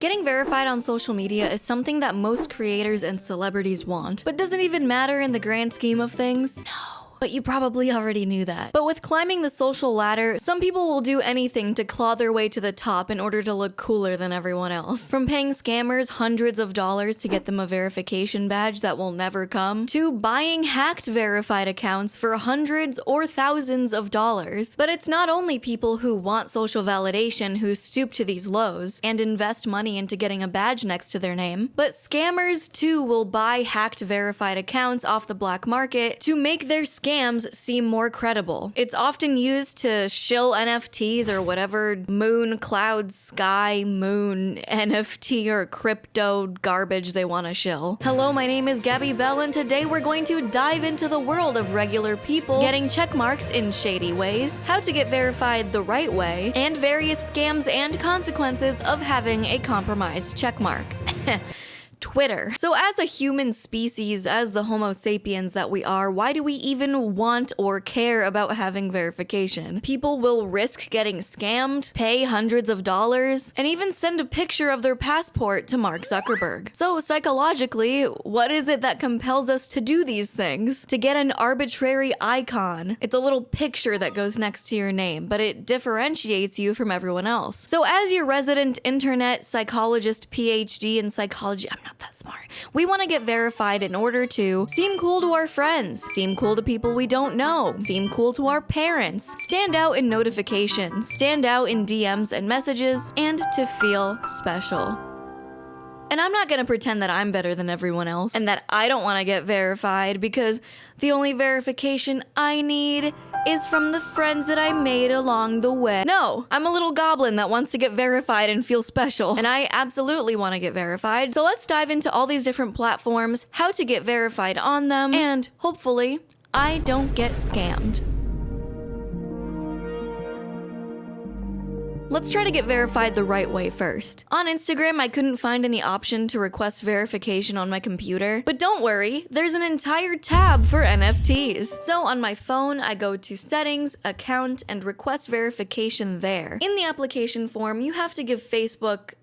Getting verified on social media is something that most creators and celebrities want, but doesn't even matter in the grand scheme of things. No. But you probably already knew that. But with climbing the social ladder, some people will do anything to claw their way to the top in order to look cooler than everyone else. From paying scammers hundreds of dollars to get them a verification badge that will never come, to buying hacked verified accounts for hundreds or thousands of dollars. But it's not only people who want social validation who stoop to these lows and invest money into getting a badge next to their name, but scammers too will buy hacked verified accounts off the black market to make their scams seem more credible. It's often used to shill NFTs or whatever moon, cloud, sky, moon, NFT or crypto garbage they want to shill. Hello, my name is Gabby Belle, and today we're going to dive into the world of regular people getting check marks in shady ways, how to get verified the right way, and various scams and consequences of having a compromised checkmark. Twitter. So as a human species, as the Homo sapiens that we are, why do we even want or care about having verification? People will risk getting scammed, pay hundreds of dollars, and even send a picture of their passport to Mark Zuckerberg. So psychologically, what is it that compels us to do these things? To get an arbitrary icon. It's a little picture that goes next to your name, but it differentiates you from everyone else. So as your resident internet psychologist PhD in psychology, I'm not that smart. We want to get verified in order to seem cool to our friends, seem cool to people we don't know, seem cool to our parents, stand out in notifications, stand out in DMs and messages, and to feel special. And I'm not gonna pretend that I'm better than everyone else and that I don't want to get verified, because the only verification I need is from the friends that I made along the way. No, I'm a little goblin that wants to get verified and feel special, and I absolutely want to get verified. So let's dive into all these different platforms, how to get verified on them, and hopefully I don't get scammed. Let's try to get verified the right way first. On Instagram, I couldn't find any option to request verification on my computer, but don't worry, there's an entire tab for NFTs. So on my phone, I go to Settings, Account, and Request Verification there. In the application form, you have to give Facebook,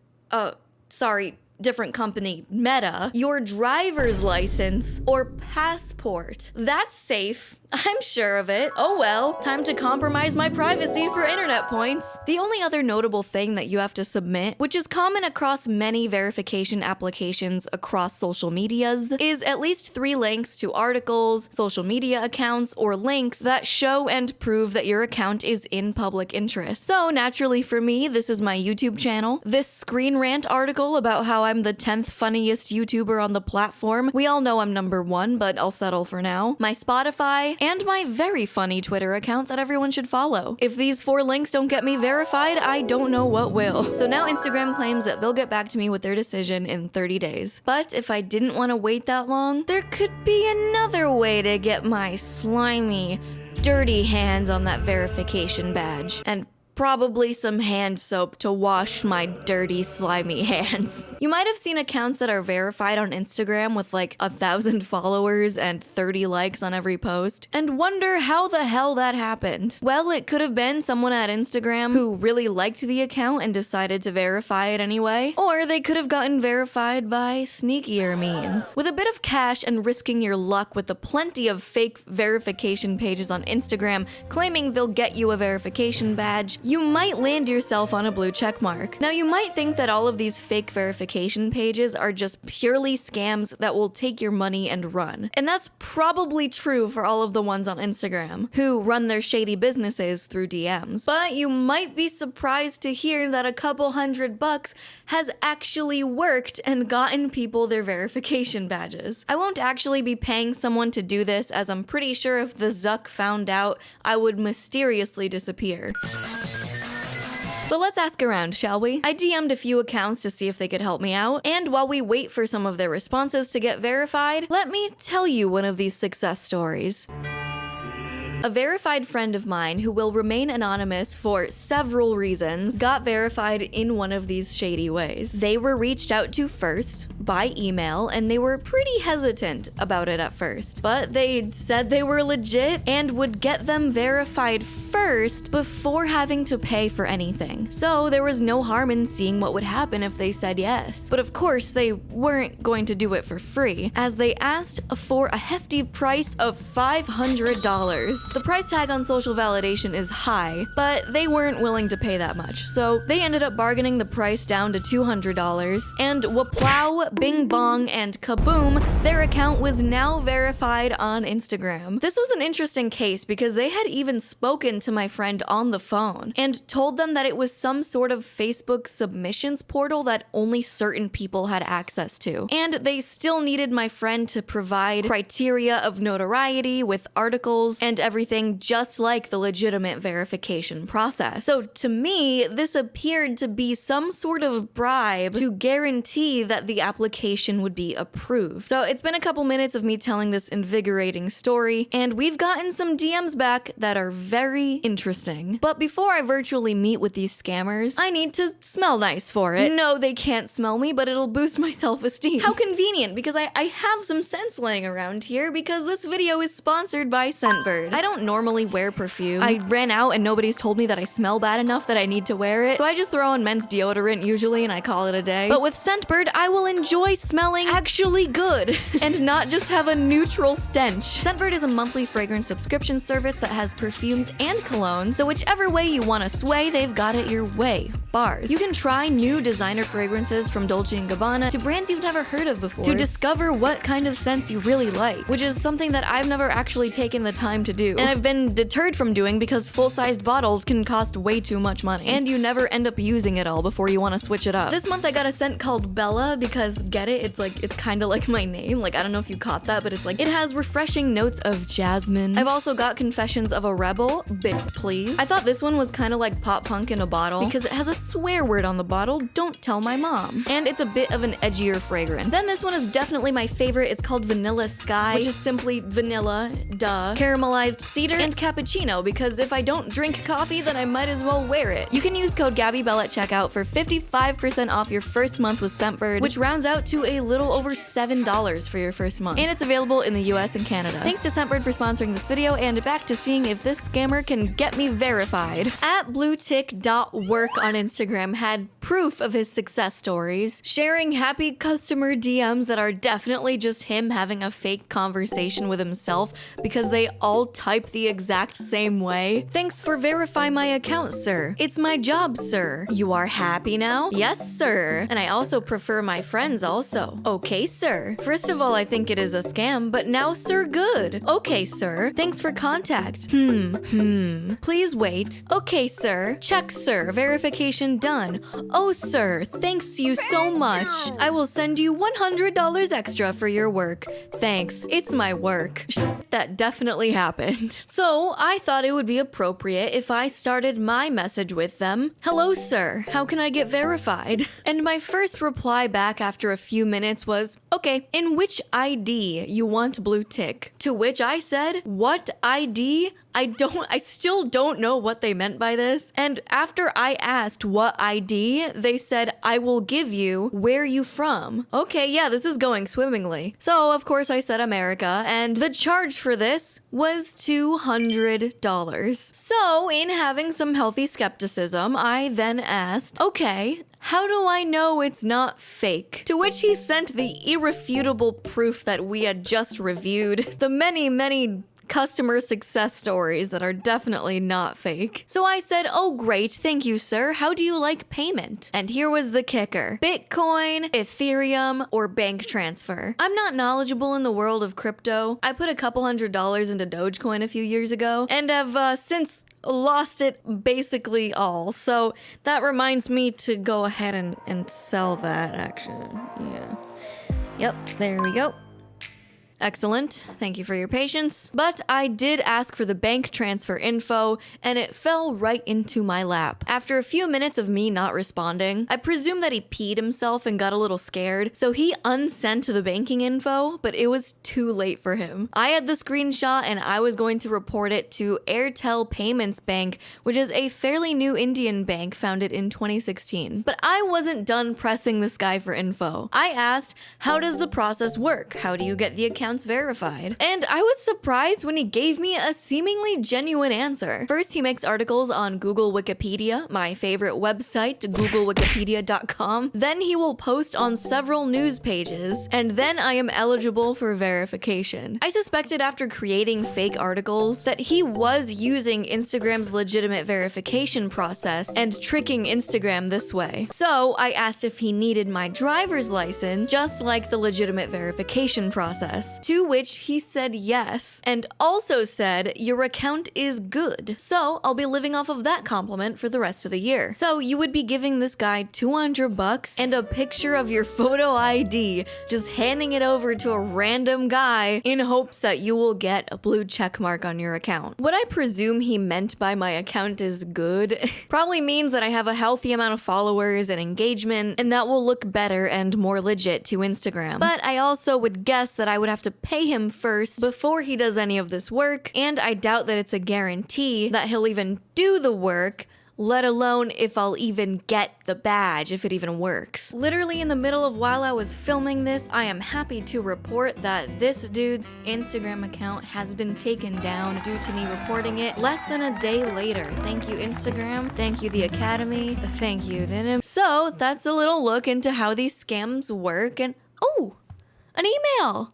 different company, Meta, your driver's license or passport. That's safe. I'm sure of it. Oh well, time to compromise my privacy for internet points. The only other notable thing that you have to submit, which is common across many verification applications across social medias, is at least 3 links to articles, social media accounts, or links that show and prove that your account is in public interest. So naturally for me, this is my YouTube channel, this Screen Rant article about how I'm the 10th funniest YouTuber on the platform. We all know I'm number 1, but I'll settle for now. My Spotify, and my very funny Twitter account that everyone should follow. If these 4 links don't get me verified, I don't know what will. So now Instagram claims that they'll get back to me with their decision in 30 days. But if I didn't want to wait that long, there could be another way to get my slimy, dirty hands on that verification badge. And probably some hand soap to wash my dirty, slimy hands. You might have seen accounts that are verified on Instagram with like 1,000 followers and 30 likes on every post, and wonder how the hell that happened. Well, it could have been someone at Instagram who really liked the account and decided to verify it anyway, or they could have gotten verified by sneakier means. With a bit of cash and risking your luck with the plenty of fake verification pages on Instagram claiming they'll get you a verification badge, you might land yourself on a blue check mark. Now, you might think that all of these fake verification pages are just purely scams that will take your money and run. And that's probably true for all of the ones on Instagram, who run their shady businesses through DMs. But you might be surprised to hear that a couple $100 has actually worked and gotten people their verification badges. I won't actually be paying someone to do this, as I'm pretty sure if the Zuck found out, I would mysteriously disappear. But let's ask around, shall we? I DM'd a few accounts to see if they could help me out, and while we wait for some of their responses to get verified, let me tell you one of these success stories. A verified friend of mine, who will remain anonymous for several reasons, got verified in one of these shady ways. They were reached out to first by email, and they were pretty hesitant about it at first, but they said they were legit and would get them verified first first before having to pay for anything. So there was no harm in seeing what would happen if they said yes. But of course, they weren't going to do it for free, as they asked for a hefty price of $500. The price tag on social validation is high, but they weren't willing to pay that much. So they ended up bargaining the price down to $200, and waplow, bing bong, and kaboom, their account was now verified on Instagram. This was an interesting case because they had even spoken to my friend on the phone and told them that it was some sort of Facebook submissions portal that only certain people had access to. And they still needed my friend to provide criteria of notoriety with articles and everything, just like the legitimate verification process. So to me, this appeared to be some sort of bribe to guarantee that the application would be approved. So it's been a couple minutes of me telling this invigorating story, and we've gotten some DMs back that are very interesting. But before I virtually meet with these scammers, I need to smell nice for it. No, they can't smell me, but it'll boost my self-esteem. How convenient, because I have some scents laying around here because this video is sponsored by Scentbird. I don't normally wear perfume. I ran out and nobody's told me that I smell bad enough that I need to wear it, so I just throw on men's deodorant usually and I call it a day. But with Scentbird, I will enjoy smelling actually good and not just have a neutral stench. Scentbird is a monthly fragrance subscription service that has perfumes and cologne, so whichever way you want to sway, they've got it your way. Bars. You can try new designer fragrances from Dolce & Gabbana to brands you've never heard of before to discover what kind of scents you really like, which is something that I've never actually taken the time to do. And I've been deterred from doing because full-sized bottles can cost way too much money, and you never end up using it all before you want to switch it up. This month I got a scent called Bella because, get it? It's kind of like my name. Like, I don't know if you caught that, but it's like, it has refreshing notes of jasmine. I've also got Confessions of a Rebel, bitch please. I thought this one was kind of like pop punk in a bottle because it has a swear word on the bottle, don't tell my mom. And it's a bit of an edgier fragrance. Then this one is definitely my favorite. It's called Vanilla Sky, which is simply vanilla, duh, caramelized cedar, and cappuccino, because if I don't drink coffee, then I might as well wear it. You can use code GABIBELLE at checkout for 55% off your first month with Scentbird, which rounds out to a little over $7 for your first month. And it's available in the US and Canada. Thanks to Scentbird for sponsoring this video, and back to seeing if this scammer can get me verified. At bluetick.work on Instagram had proof of his success stories, sharing happy customer DMs that are definitely just him having a fake conversation with himself because they all type the exact same way. Thanks for verifying my account, sir. It's my job, sir. You are happy now? Yes, sir. And I also prefer my friends also. Okay, sir. First of all, I think it is a scam, but now, sir, good. Okay, sir. Thanks for contact. Please wait. Okay, sir. Check, sir. Verification done. Oh, sir. Thanks you so much. I will send you $100 extra for your work. Thanks. It's my work. That definitely happened. So I thought it would be appropriate if I started my message with them. Hello, sir. How can I get verified? And my first reply back after a few minutes was, okay, in which ID you want blue tick? To which I said, what ID? I still don't know what they meant by this. And after I asked what ID, they said, I will give you, where you from? Okay, yeah, this is going swimmingly. So of course I said America, and the charge for this was $200. So in having some healthy skepticism, I then asked, okay, how do I know it's not fake? To which he sent the irrefutable proof that we had just reviewed, the many customer success stories that are definitely not fake. So I said, oh great, thank you sir, how do you like payment? And here was the kicker: Bitcoin, Ethereum, or bank transfer. I'm not knowledgeable in the world of crypto. I put a couple $100 into Dogecoin a few years ago and have since lost it basically all. So that reminds me to go ahead and sell that actually. Yeah. Yep, there we go. Excellent. Thank you for your patience. But I did ask for the bank transfer info, and it fell right into my lap. After a few minutes of me not responding, I presume that he peed himself and got a little scared, so he unsent the banking info, but it was too late for him. I had the screenshot and I was going to report it to Airtel Payments Bank, which is a fairly new Indian bank founded in 2016. But I wasn't done pressing this guy for info. I asked, how does the process work? How do you get the account account's verified. And I was surprised when he gave me a seemingly genuine answer. First, he makes articles on Google Wikipedia, my favorite website, googlewikipedia.com. Then he will post on several news pages, and then I am eligible for verification. I suspected after creating fake articles that he was using Instagram's legitimate verification process and tricking Instagram this way. So I asked if he needed my driver's license, just like the legitimate verification process, to which he said yes, and also said, your account is good. So I'll be living off of that compliment for the rest of the year. So you would be giving this guy $200 and a picture of your photo ID, just handing it over to a random guy in hopes that you will get a blue check mark on your account. What I presume he meant by my account is good probably means that I have a healthy amount of followers and engagement, and that will look better and more legit to Instagram. But I also would guess that I would have to pay him first before he does any of this work, and I doubt that it's a guarantee that he'll even do the work, let alone if I'll even get the badge, if it even works. Literally in the middle of while I was filming this, I am happy to report that this dude's Instagram account has been taken down due to me reporting it less than a day later. Thank you, Instagram. Thank you, the Academy. Thank you, Venom. So that's a little look into how these scams work, and oh, an email.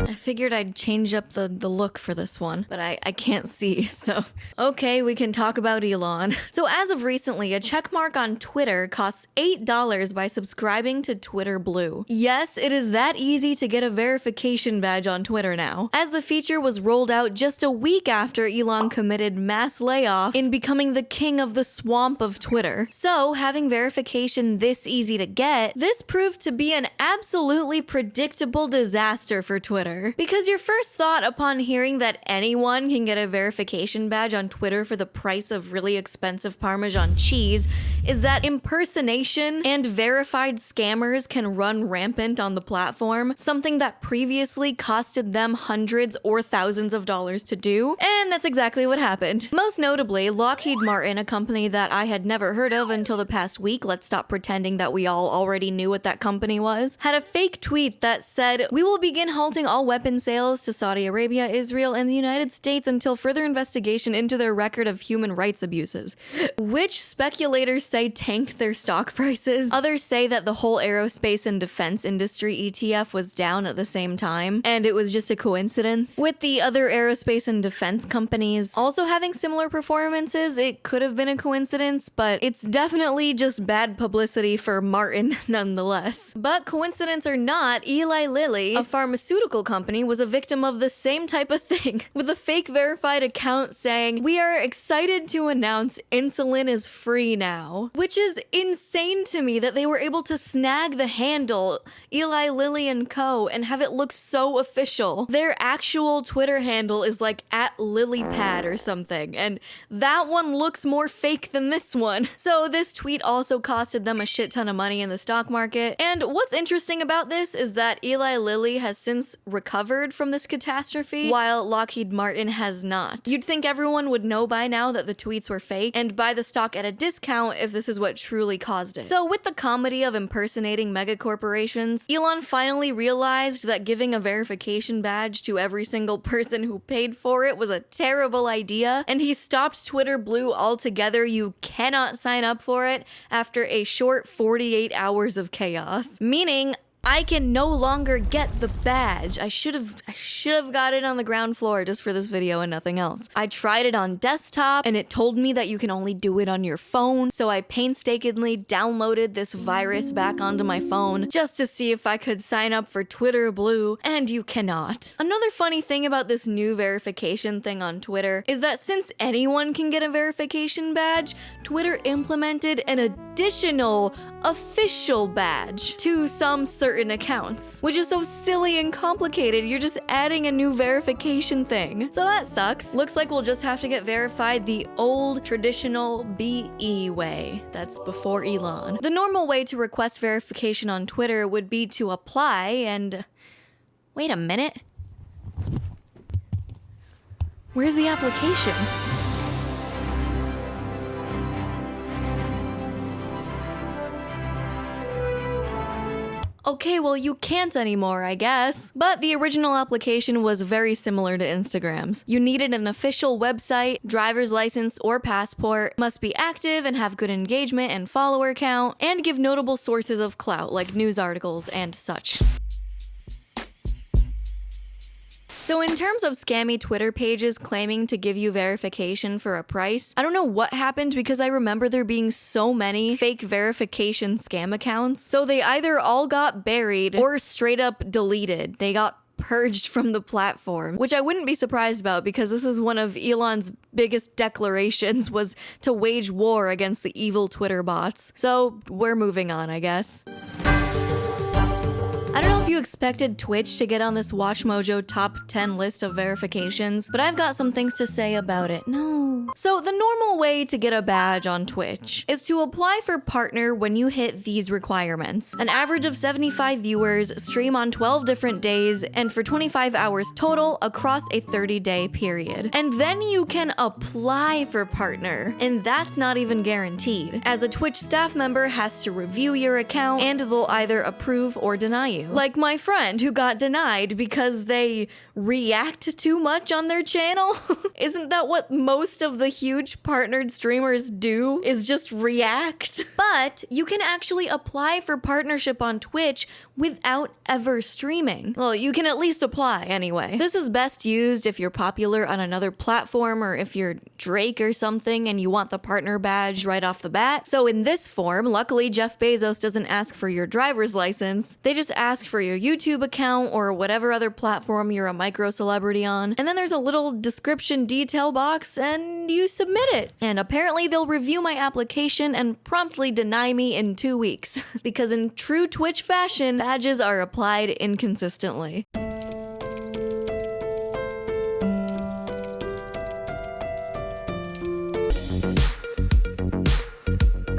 I figured I'd change up the look for this one, but I can't see, so. Okay, we can talk about Elon. So as of recently, a checkmark on Twitter costs $8 by subscribing to Twitter Blue. Yes, it is that easy to get a verification badge on Twitter now, as the feature was rolled out just a week after Elon committed mass layoffs in becoming the king of the swamp of Twitter. So having verification this easy to get, this proved to be an absolutely predictable disaster for Twitter. Because your first thought upon hearing that anyone can get a verification badge on Twitter for the price of really expensive Parmesan cheese is that impersonation and verified scammers can run rampant on the platform, something that previously costed them hundreds or thousands of dollars to do, and that's exactly what happened. Most notably, Lockheed Martin, a company that I had never heard of until the past week, let's stop pretending that we all already knew what that company was, had a fake tweet that said, "We will begin halting all weapon sales to Saudi Arabia, Israel, and the United States until further investigation into their record of human rights abuses," which speculators say tanked their stock prices. Others say that the whole aerospace and defense industry ETF was down at the same time, and it was just a coincidence. With the other aerospace and defense companies also having similar performances, it could have been a coincidence, but it's definitely just bad publicity for Martin nonetheless. But coincidence or not, Eli Lilly, a pharmaceutical company, was a victim of the same type of thing, with a fake verified account saying, "We are excited to announce insulin is free now," which is insane to me that they were able to snag the handle Eli Lilly and Co. and have it look so official. Their actual Twitter handle is like @lilypad or something, and that one looks more fake than this one. So this tweet also costed them a shit ton of money in the stock market. And what's interesting about this is that Eli Lilly has since recovered from this catastrophe, while Lockheed Martin has not. You'd think everyone would know by now that the tweets were fake and buy the stock at a discount if this is what truly caused it. So with the comedy of impersonating megacorporations, Elon finally realized that giving a verification badge to every single person who paid for it was a terrible idea, and he stopped Twitter Blue altogether. You cannot sign up for it after a short 48 hours of chaos. Meaning, I can no longer get the badge. I should have got it on the ground floor just for this video and nothing else. I tried it on desktop and it told me that you can only do it on your phone, so I painstakingly downloaded this virus back onto my phone just to see if I could sign up for Twitter Blue, and you cannot. Another funny thing about this new verification thing on Twitter is that since anyone can get a verification badge, Twitter implemented an additional official badge to some certain accounts, which is so silly and complicated. You're just adding a new verification thing. So that sucks. Looks like we'll just have to get verified the old traditional BE way. That's before Elon. The normal way to request verification on Twitter would be to apply and... Wait a minute. Where's the application? Okay, well, you can't anymore, I guess. But the original application was very similar to Instagram's. You needed an official website, driver's license, or passport, must be active and have good engagement and follower count, and give notable sources of clout like news articles and such. So in terms of scammy Twitter pages claiming to give you verification for a price, I don't know what happened because I remember there being so many fake verification scam accounts. So they either all got buried or straight up deleted. They got purged from the platform, which I wouldn't be surprised about because this is one of Elon's biggest declarations was to wage war against the evil Twitter bots. So we're moving on, I guess. I don't know if you expected Twitch to get on this WatchMojo top 10 list of verifications, but I've got some things to say about it. No. So the normal way to get a badge on Twitch is to apply for partner when you hit these requirements. An average of 75 viewers, stream on 12 different days, and for 25 hours total across a 30-day period. And then you can apply for partner, and that's not even guaranteed, as a Twitch staff member has to review your account and they'll either approve or deny you. Like my friend who got denied because they react too much on their channel. Isn't that what most of the huge partnered streamers do? Is just react? But you can actually apply for partnership on Twitch without ever streaming. Well, you can at least apply anyway. This is best used if you're popular on another platform or if you're Drake or something and you want the partner badge right off the bat. So in this form, luckily Jeff Bezos doesn't ask for your driver's license. They just ask for your YouTube account or whatever other platform you're a micro celebrity on. And then there's a little description detail box and you submit it. And apparently they'll review my application and promptly deny me in 2 weeks. Because in true Twitch fashion, badges are applied inconsistently.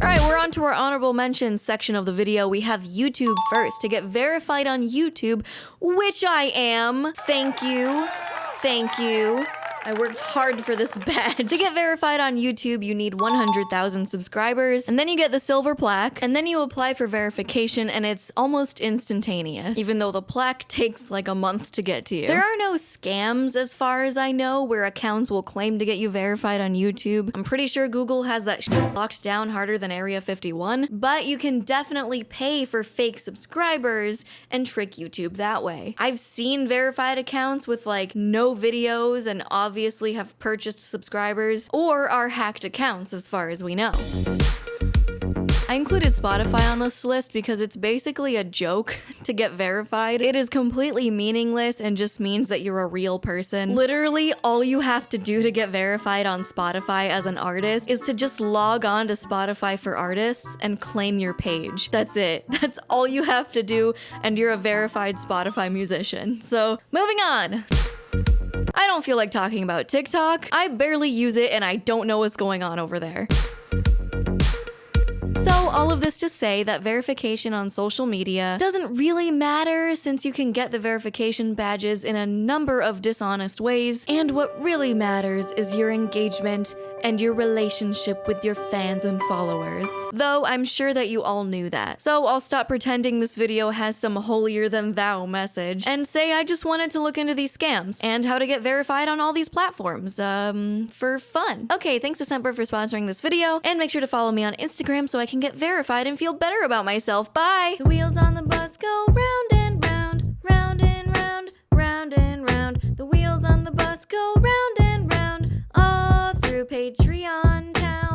Alright, we're on to our honorable mentions section of the video. We have YouTube first. To get verified on YouTube, which I am. Thank you. Thank you. I worked hard for this badge. To get verified on YouTube, you need 100,000 subscribers, and then you get the silver plaque, and then you apply for verification, and it's almost instantaneous, even though the plaque takes like a month to get to you. There are no scams, as far as I know, where accounts will claim to get you verified on YouTube. I'm pretty sure Google has that shit locked down harder than Area 51, but you can definitely pay for fake subscribers and trick YouTube that way. I've seen verified accounts with like no videos and obviously have purchased subscribers or are hacked accounts as far as we know. I included Spotify on this list because it's basically a joke to get verified. It is completely meaningless and just means that you're a real person. Literally, all you have to do to get verified on Spotify as an artist is to just log on to Spotify for Artists and claim your page. That's it. That's all you have to do, and you're a verified Spotify musician. So, moving on. I don't feel like talking about TikTok. I barely use it and I don't know what's going on over there. So all of this to say that verification on social media doesn't really matter since you can get the verification badges in a number of dishonest ways, and what really matters is your engagement and your relationship with your fans and followers. Though I'm sure that you all knew that. So I'll stop pretending this video has some holier-than-thou message and say I just wanted to look into these scams and how to get verified on all these platforms, for fun. Okay, thanks to Scentbird for sponsoring this video, and make sure to follow me on Instagram so I can get verified and feel better about myself. Bye! The wheels on the bus go round and round, round and round, round and round. The wheels on the bus go round and round, all through Patreon town.